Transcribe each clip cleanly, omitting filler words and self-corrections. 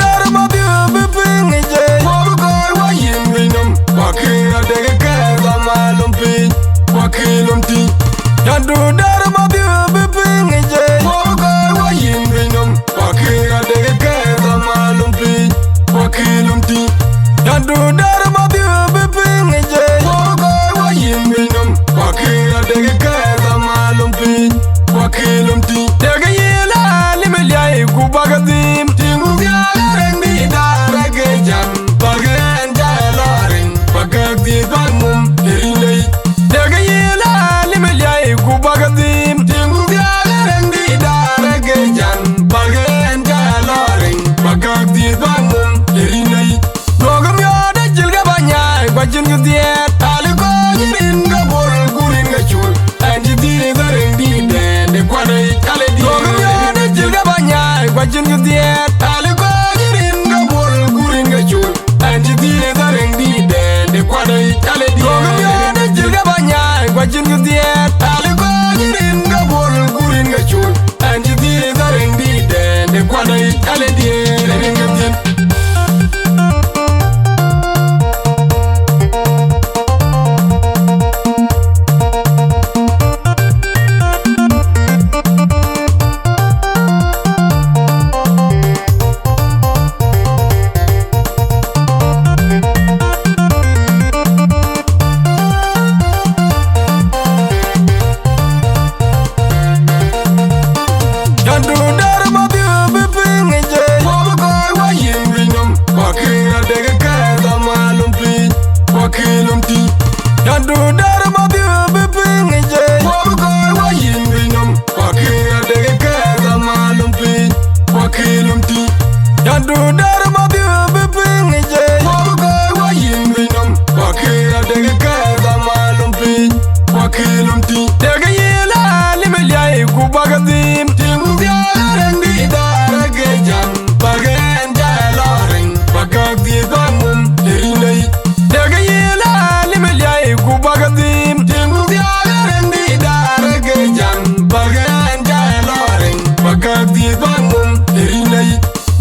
dar ma bi ping je mo ko wa yin binum wa kira de ka da malum pin wa kilum ti yandu dar ma bi ping je mo ko wa yin binum wa kira de ka da malum pin wa kilum ti yandu dar ma bi ping je mo ko wa yin binum wa kira de ka da malum pin wa kilum ti daga yela limelia ku bagadim tingu ya rendi dara ge jam bagen jaloring bagadi bangum erinei daga yela limelia ku bagadim tingu ya rendi dara ge jam bagen jaloring bagadi bangum erinei dogam yo de jilga banya gwajin gdiet aliko yirin ga bol gurin ga chul anji di rendi de kwanai kale di dogam yo de jilga banya gwajin gdiet aliko yirin ga bol gurin ga chul anji di rendi de kwanai kale di dogam yo de jilga banya gwajin gdiet aliko yirin ga bol gurin ga chul anji di rendi de kwanai kale di yandu dar ma bi ping je mo ko wa yin binum wa kira de ka da malum pin wa kilum ti yandu dar ma bi ping je mo ko wa yin binum wa kira de ka da malum pin wa kilum ti daga yela limelia ku bagadim tingu ya rendi dara ge jam bagen jaloring bagadi bangum erinei daga yela limelia ku bagadim tingu ya rendi dara ge jam bagen jaloring bagadi bangum erinei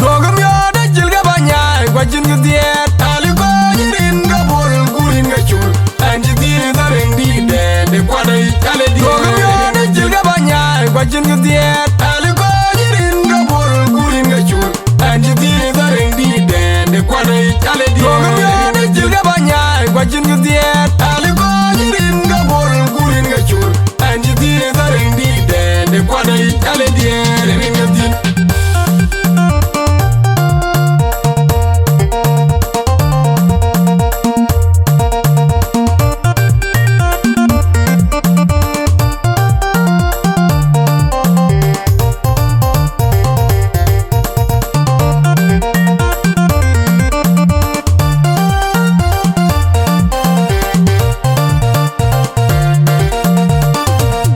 dogam yo de jilga banya gwajin gdiet aliko yirin ga bol gurin ga chul anji di rendi de kwanai kale di dogam yo de jilga banya gwajin gdiet aliko yirin ga bol gurin ga chul anji di rendi de kwanai kale di dogam yo de jilga banya gwajin gdiet aliko yirin ga bol gurin ga chul anji di rendi de kwanai kale di ringa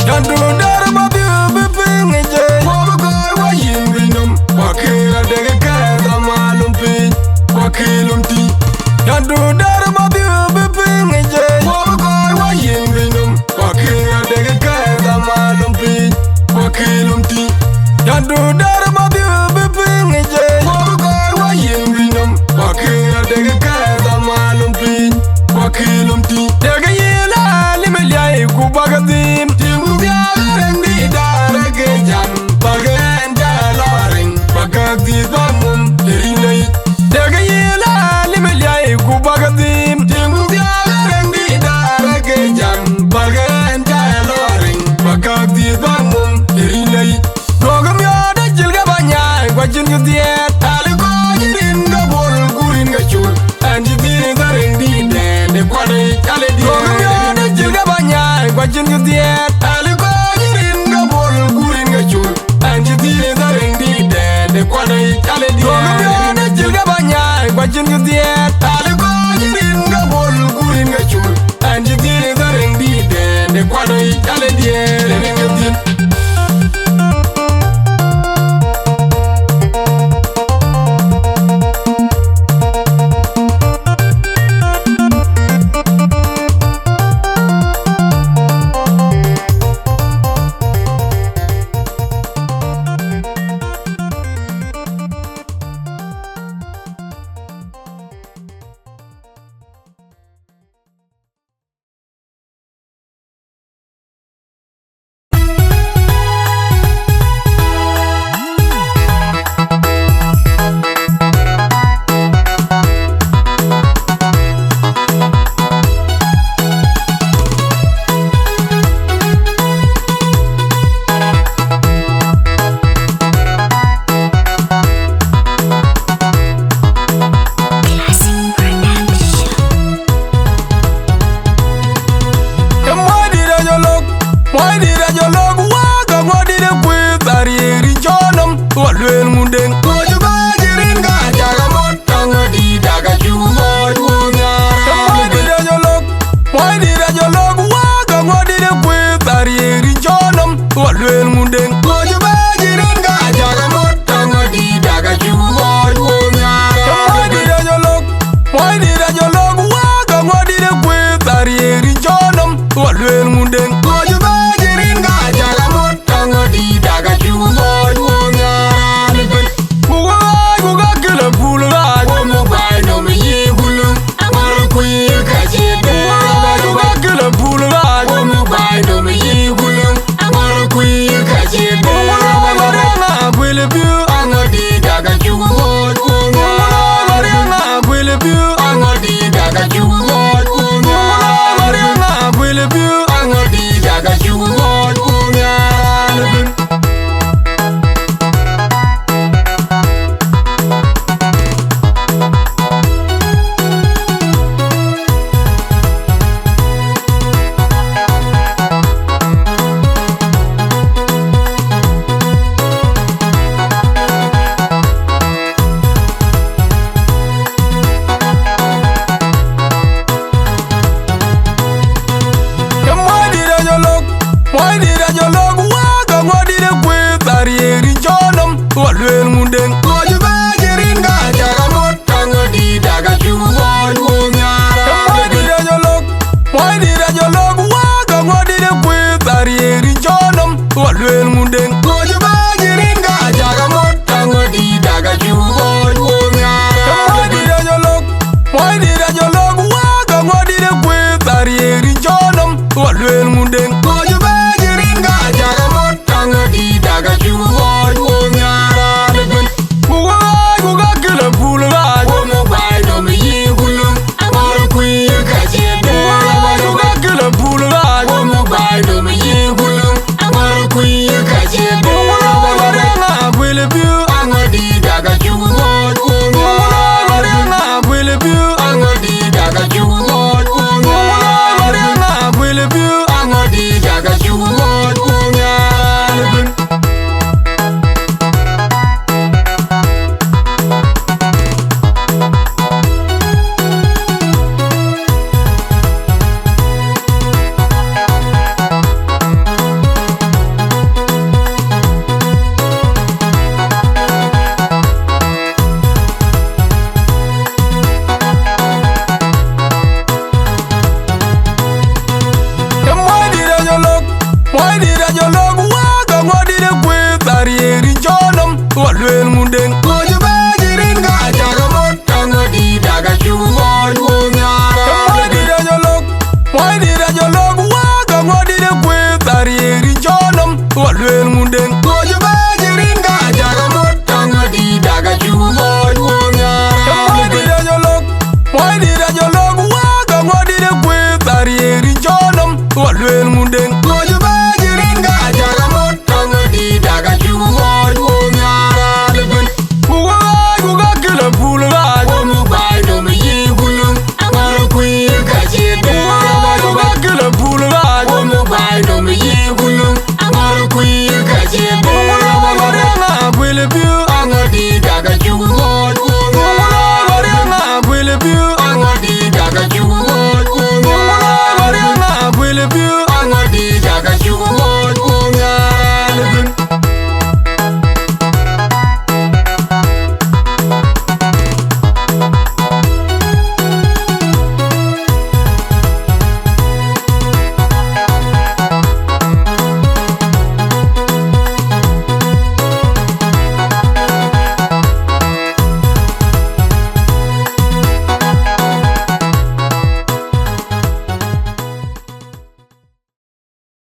yandu dar ma bi ping je mo ko wa yin binum wa kira de ka da malum pin wa kilum ti yandu dar ma bi ping je mo ko wa yin binum wa kira de ka da malum pin wa kilum ti yandu dar ma bi ping je mo ko wa yin binum wa kira de ka da malum pin wa kilum ti daga yela limelia ku bagadim tingu ya rendi dara ge jam bagen jaloring bagadi bangum erinei daga yela limelia ku bagadim tingu ya rendi dara ge jam bagen jaloring bagadi bangum erinei dogam yo de jilga banya gwajin gdiet aliko yirin ga bol gurin ga chul anji di rendi de kwanai kale di dogam yo de jilga banya gwajin gdiet aliko yirin ga bol gurin ga chul anji di rendi de kwanai kale di dogam yo de jilga banya gwajin gdiet